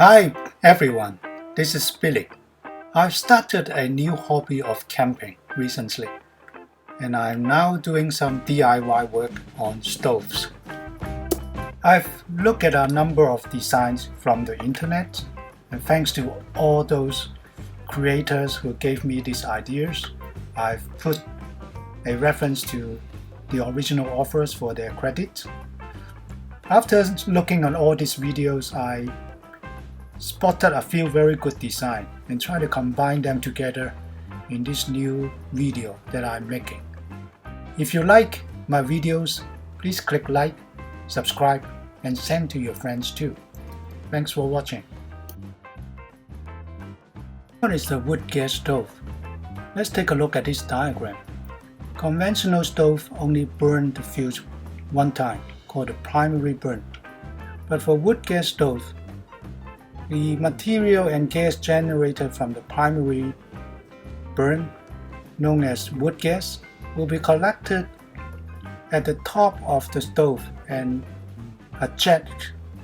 Hi everyone, this is Billy. I've started a new hobby of camping recently, and I'm now doing some DIY work on stoves. I've looked at a number of designs from the internet, and thanks to all those creators who gave me these ideas, I've put a reference to the original authors for their credit. After looking at all these videos, I spotted a few very good designs and try to combine them together in this new video that I'm making. If you like my videos, please click like, subscribe, and send to your friends too. Thanks for watching. What is the wood gas stove? Let's take a look at this diagram. Conventional stove only burn the fuse one time, called the primary burn. But for wood gas stove, the material and gas generated from the primary burn, known as wood gas, will be collected at the top of the stove, and a jet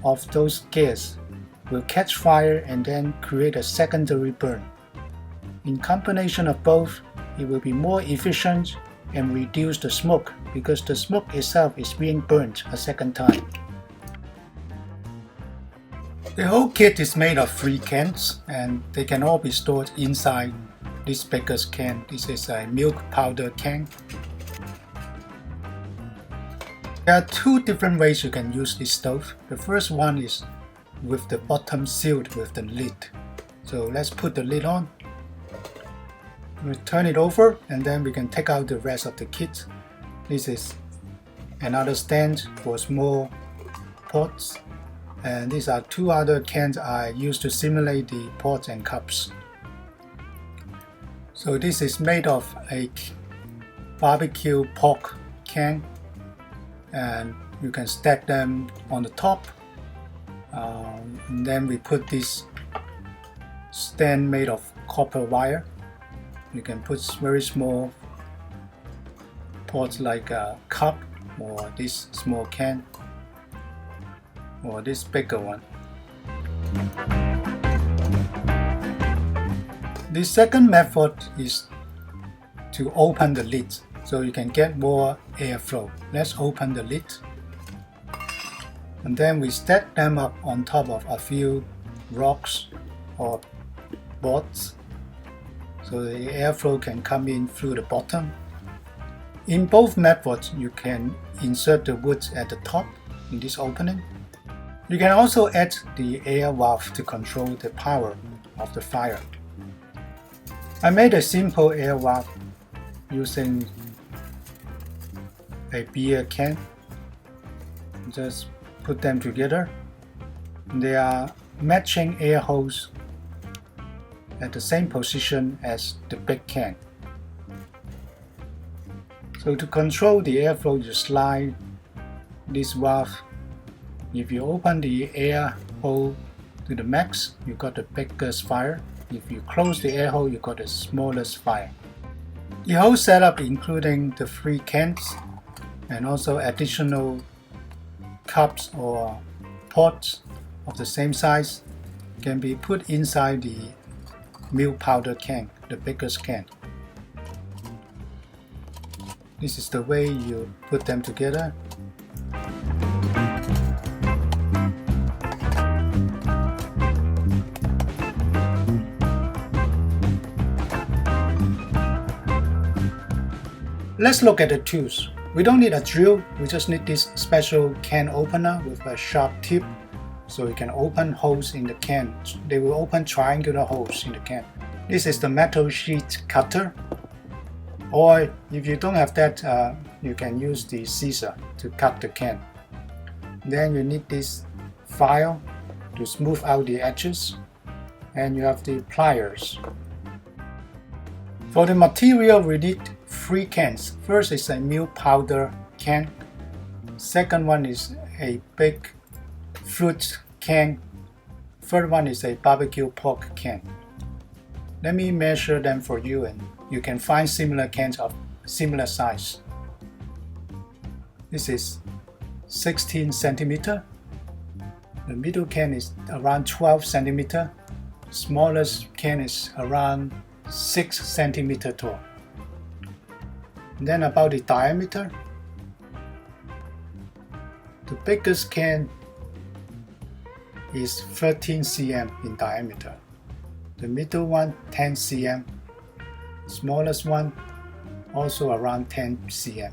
of those gas will catch fire and then create a secondary burn. In combination of both, it will be more efficient and reduce the smoke because the smoke itself is being burnt a second time. The whole kit is made of 3 cans, and they can all be stored inside this biggest can. This is a milk powder can. There are 2 different ways you can use this stove. The first one is with the bottom sealed with the lid. So let's put the lid on. We turn it over and then we can take out the rest of the kit. This is another stand for small pots. And these are 2 other cans I used to simulate the pots and cups. So this is made of a barbecue pork can, and you can stack them on the top. And then we put this stand made of copper wire. You can put very small pots like a cup or this small can, or this bigger one. The second method is to open the lid so you can get more airflow. Let's open the lid, and then we stack them up on top of a few rocks or boards so the airflow can come in through the bottom. In both methods, you can insert the wood at the top in this opening. You can also add the air valve to control the power of the fire. I made a simple air valve using a beer can. Just put them together. They are matching air holes at the same position as the big can. So to control the airflow, you slide this valve. If you open the air hole to the max, you got the biggest fire. If you close the air hole, you got the smallest fire. The whole setup, including the 3 cans and also additional cups or pots of the same size, can be put inside the milk powder can, the biggest can. This is the way you put them together. Let's look at the tools. We don't need a drill, we just need this special can opener with a sharp tip so you can open holes in the can. They will open triangular holes in the can. This is the metal sheet cutter, or if you don't have that, you can use the scissor to cut the can. Then you need this file to smooth out the edges, and you have the pliers. For the material, we need 3 cans. First is a milk powder can. Second one is a big fruit can. Third one is a barbecue pork can. Let me measure them for you, and you can find similar cans of similar size. This is 16 centimeter. The middle can is around 12 centimeter. Smallest can is around 6 centimeter tall. And then about the diameter, the biggest can is 13 cm in diameter. The middle one 10 cm. Smallest one also around 10 cm.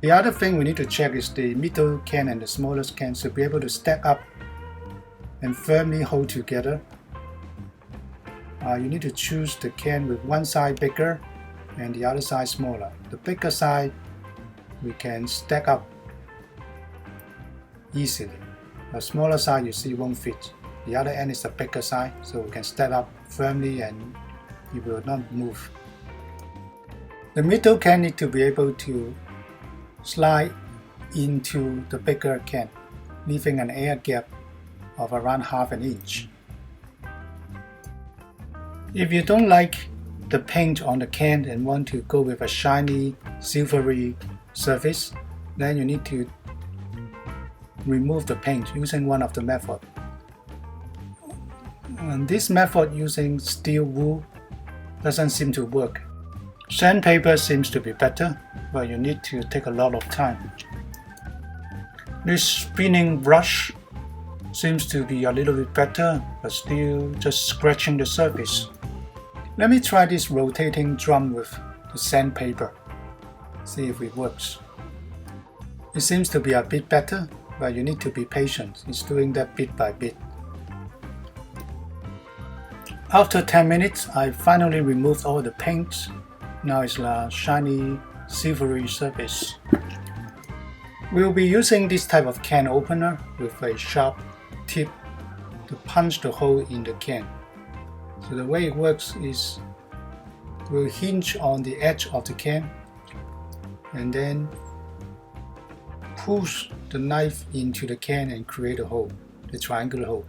The other thing we need to check is the middle can and the smallest can should be able to stack up and firmly hold together. You need to choose the can with one side bigger and the other side smaller. The bigger side we can stack up easily. The smaller side you see won't fit. The other end is the bigger side, so we can stack up firmly and it will not move. The middle can need to be able to slide into the bigger can, leaving an air gap of around ½ inch. If you don't like the paint on the can and want to go with a shiny silvery surface, then you need to remove the paint using one of the methods. And this method using steel wool doesn't seem to work. Sandpaper seems to be better, but you need to take a lot of time. This spinning brush seems to be a little bit better, but still just scratching the surface. Let me try this rotating drum with the sandpaper, see if it works. It seems to be a bit better, but you need to be patient. It's doing that bit by bit. After 10 minutes, I finally removed all the paint. Now it's a shiny silvery surface. We'll be using this type of can opener with a sharp tip to punch the hole in the can. So the way it works is we'll hinge on the edge of the can and then push the knife into the can and create a hole, the triangular hole.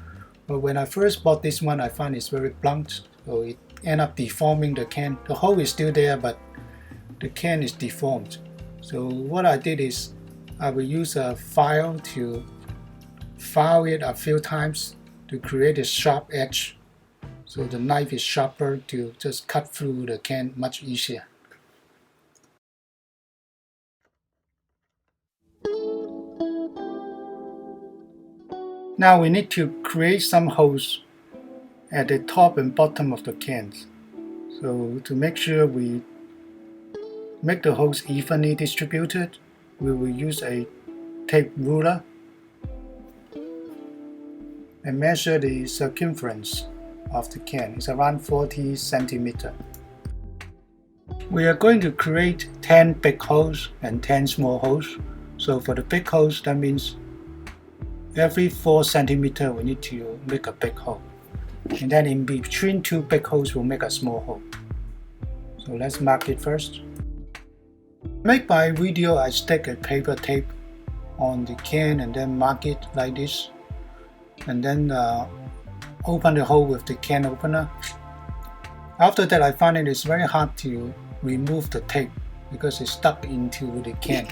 But when I first bought this one, I found it's very blunt, so it ended up deforming the can. The hole is still there, but the can is deformed. So what I did is I will use a file to file it a few times to create a sharp edge, so the knife is sharper to just cut through the can much easier. Now we need to create some holes at the top and bottom of the cans. So to make sure we make the holes evenly distributed, we will use a tape ruler and measure the circumference of the can. It's around 40 centimeters. We are going to create 10 big holes and 10 small holes. So for the big holes, that means every 4 centimeters we need to make a big hole. And then in between two big holes we'll make a small hole. So let's mark it first. To make my video, I stick a paper tape on the can and then mark it like this. And then open the hole with the can opener. After that, I find it is very hard to remove the tape because it's stuck into the can.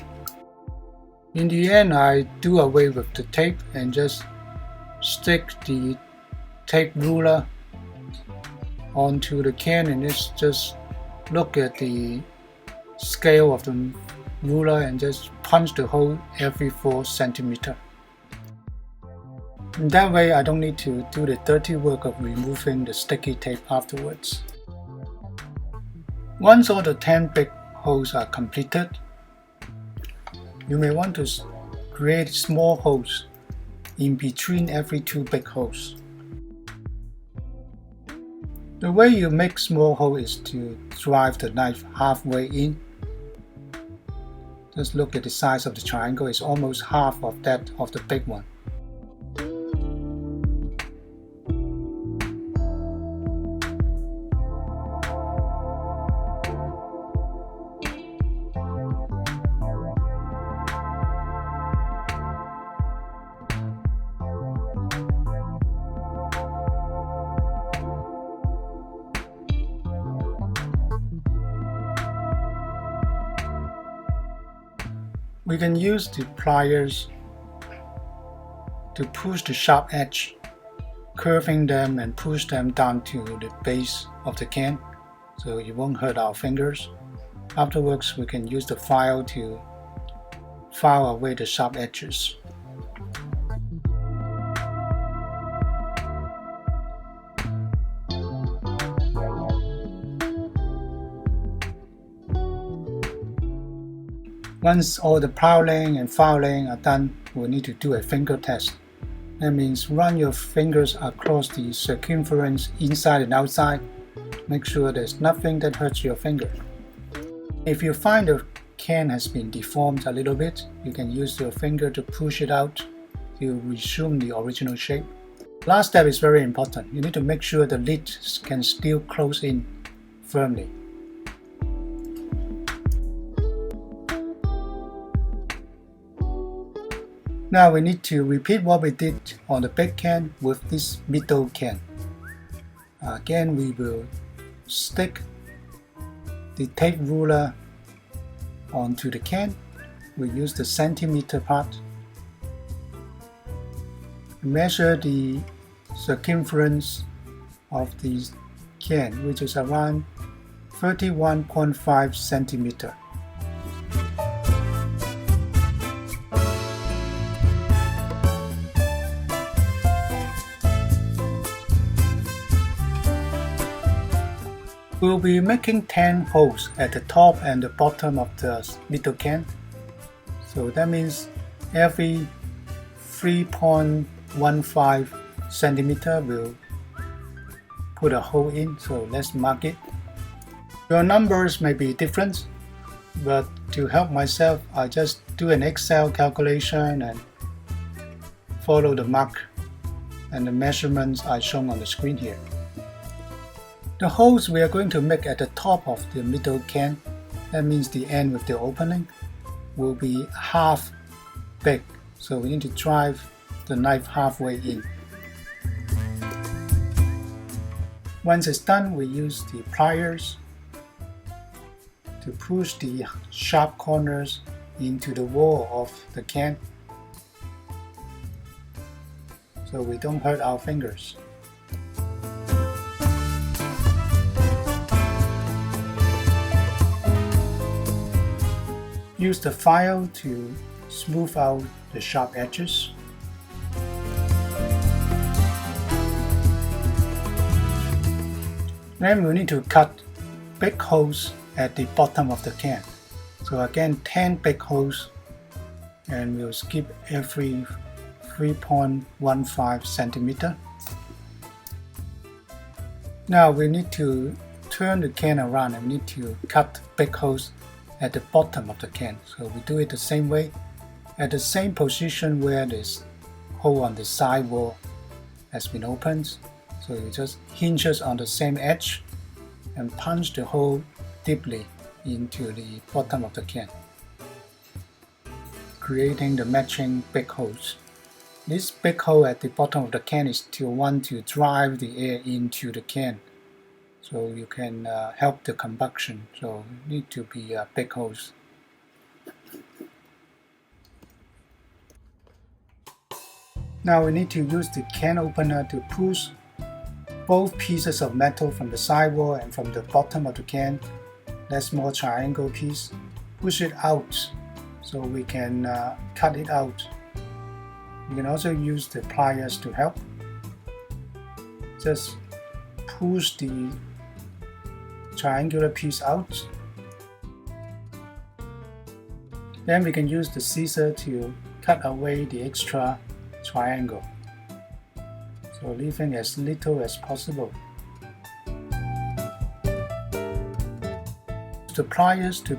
In the end, I do away with the tape and just stick the tape ruler onto the can and just look at the scale of the ruler and just punch the hole every 4 centimeters. In that way, I don't need to do the dirty work of removing the sticky tape afterwards. Once all the 10 big holes are completed, you may want to create small holes in between every 2 big holes. The way you make small hole is to drive the knife halfway in. Just look at the size of the triangle, it's almost half of that of the big one. We can use the pliers to push the sharp edge, curving them and push them down to the base of the can so it won't hurt our fingers. Afterwards, we can use the file to file away the sharp edges. Once all the filing and filing are done, we need to do a finger test. That means run your fingers across the circumference inside and outside. Make sure there's nothing that hurts your finger. If you find the can has been deformed a little bit, you can use your finger to push it out to resume the original shape. Last step is very important. You need to make sure the lid can still close in firmly. Now we need to repeat what we did on the big can with this middle can. Again, we will stick the tape ruler onto the can. We use the centimeter part. Measure the circumference of the can, which is around 31.5 centimeter. We'll be making 10 holes at the top and the bottom of the middle can. So that means every 3.15 centimeter we'll put a hole in. So let's mark it. Your numbers may be different, but to help myself, I just do an Excel calculation and follow the mark and the measurements are shown on the screen here. The holes we are going to make at the top of the middle can, that means the end with the opening, will be half big. So we need to drive the knife halfway in. Once it's done, we use the pliers to push the sharp corners into the wall of the can so we don't hurt our fingers. Use the file to smooth out the sharp edges. Then we need to cut big holes at the bottom of the can. So again, 10 big holes, and we'll skip every 3.15 centimeter. Now we need to turn the can around and we need to cut big holes at the bottom of the can. So we do it the same way, at the same position where this hole on the side wall has been opened. So you just hinges on the same edge and punch the hole deeply into the bottom of the can, creating the matching big holes. This big hole at the bottom of the can is to want to drive the air into the can, so you can help the combustion. So need to be big holes. Now we need to use the can opener to push both pieces of metal from the sidewall and from the bottom of the can, that small triangle piece. Push it out so we can cut it out. You can also use the pliers to help. Just push the triangular piece out. Then we can use the scissor to cut away the extra triangle, so leaving as little as possible. Use the pliers to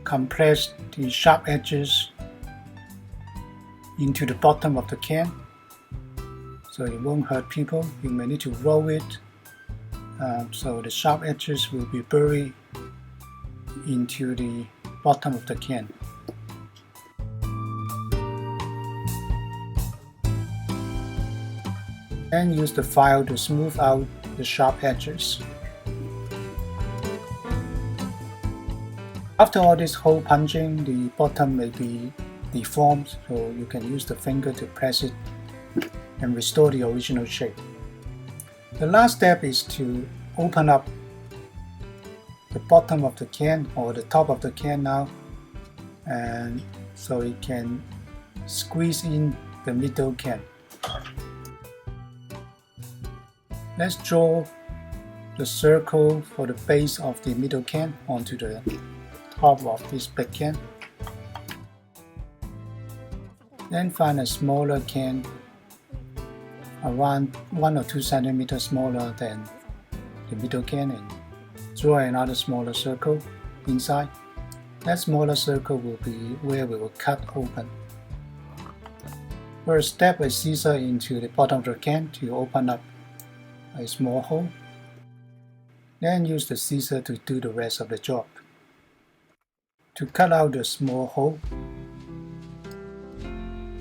compress the sharp edges into the bottom of the can, so it won't hurt people. You may need to roll it so the sharp edges will be buried into the bottom of the can. And use the file to smooth out the sharp edges. After all this hole punching, the bottom may be deformed, so you can use the finger to press it and restore the original shape. The last step is to open up the bottom of the can or the top of the can now, and so it can squeeze in the middle can. Let's draw the circle for the base of the middle can onto the top of this big can. Then find a smaller can around 1 or 2 centimeters smaller than the middle can and draw another smaller circle inside. That smaller circle will be where we will cut open. First, step a scissor into the bottom of the can to open up a small hole. Then use the scissor to do the rest of the job. To cut out the small hole,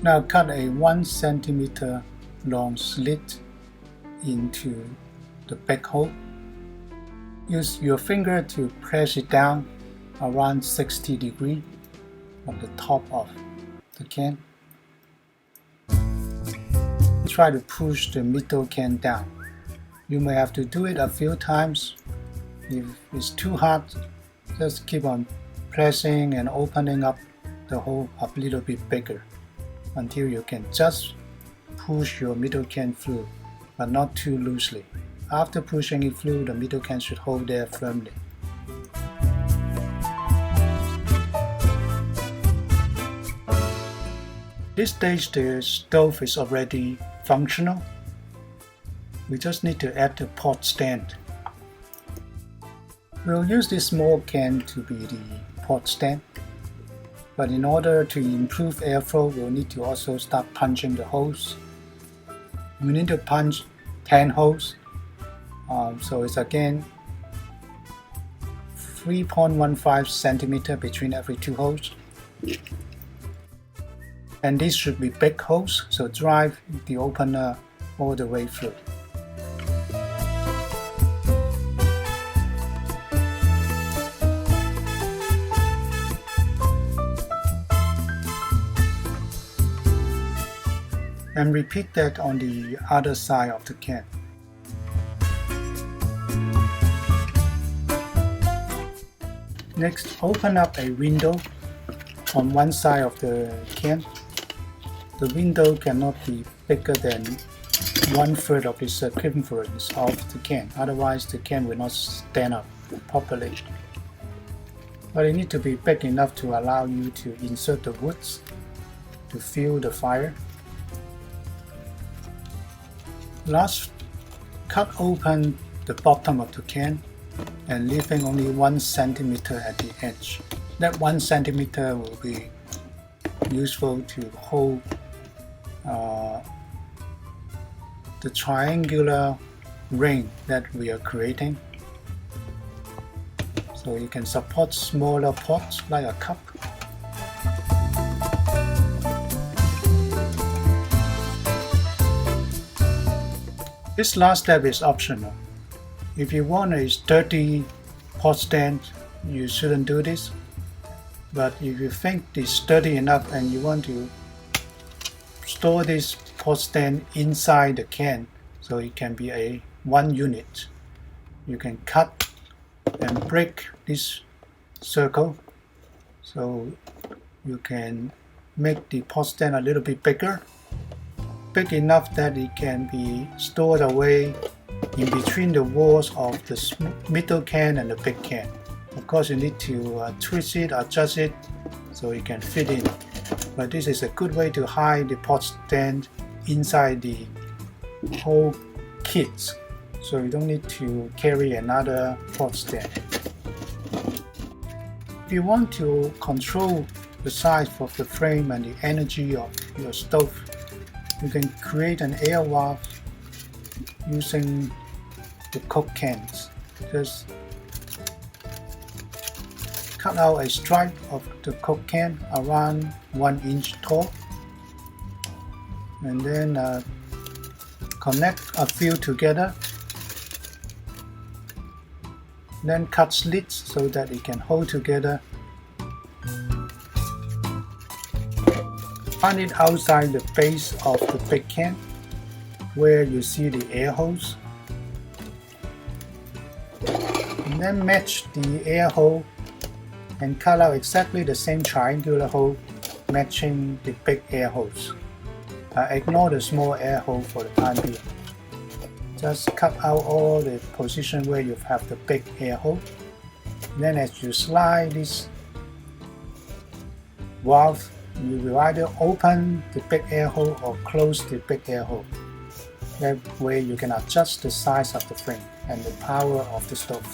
now cut a 1 centimeter long slit into the big hole. Use your finger to press it down around 60 degrees on the top of the can. Try to push the middle can down. You may have to do it a few times. If it's too hard, just keep on pressing and opening up the hole a little bit bigger until you can just push your middle can through, but not too loosely. After pushing it through, the middle can should hold there firmly. This stage the stove is already functional. We just need to add the pot stand. We'll use this small can to be the pot stand, but in order to improve airflow, we'll need to also start punching the holes. We need to punch 10 holes, so it's again 3.15 centimeter between every 2 holes. And these should be big holes, so drive the opener all the way through. And repeat that on the other side of the can. Next, open up a window on one side of the can. The window cannot be bigger than 1/3 of the circumference of the can, otherwise the can will not stand up properly. But it needs to be big enough to allow you to insert the woods to fuel the fire. Last, cut open the bottom of the can and leaving only 1 centimeter at the edge. That 1 centimeter will be useful to hold the triangular ring that we are creating. So you can support smaller pots like a cup. This last step is optional. If you want a sturdy pot stand, you shouldn't do this. But if you think it's sturdy enough and you want to store this pot stand inside the can, so it can be a 1 unit, you can cut and break this circle so you can make the pot stand a little bit bigger, big enough that it can be stored away in between the walls of the middle can and the big can. Of course, you need to twist it, adjust it so it can fit in. But this is a good way to hide the pot stand inside the whole kit, so you don't need to carry another pot stand. If you want to control the size of the frame and the energy of your stove, you can create an air valve using the Coke cans. Just cut out a stripe of the Coke can around 1 inch tall, and then connect a few together. Then cut slits so that it can hold together. Find it outside the base of the big can where you see the air hose. And then match the air hole and cut out exactly the same triangular hole matching the big air hose. Ignore the small air hole for the time being. Just cut out all the position where you have the big air hole. Then as you slide this valve, you will either open the big air hole or close the big air hole. That way you can adjust the size of the flame and the power of the stove.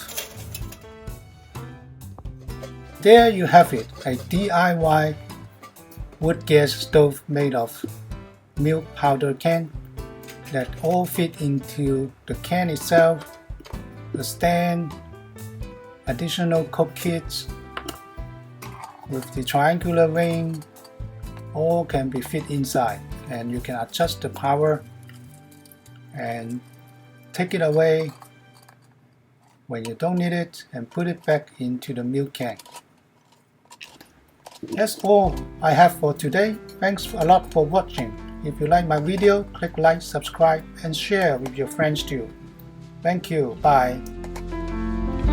There you have it, a DIY wood gas stove made of milk powder can that all fit into the can itself, the stand, additional cook kits with the triangular ring, all can be fit inside, and you can adjust the power and take it away when you don't need it and put it back into the milk can. That's all I have for today. Thanks a lot for watching. If you like my video, click like, subscribe, and share with your friends too. Thank you. Bye.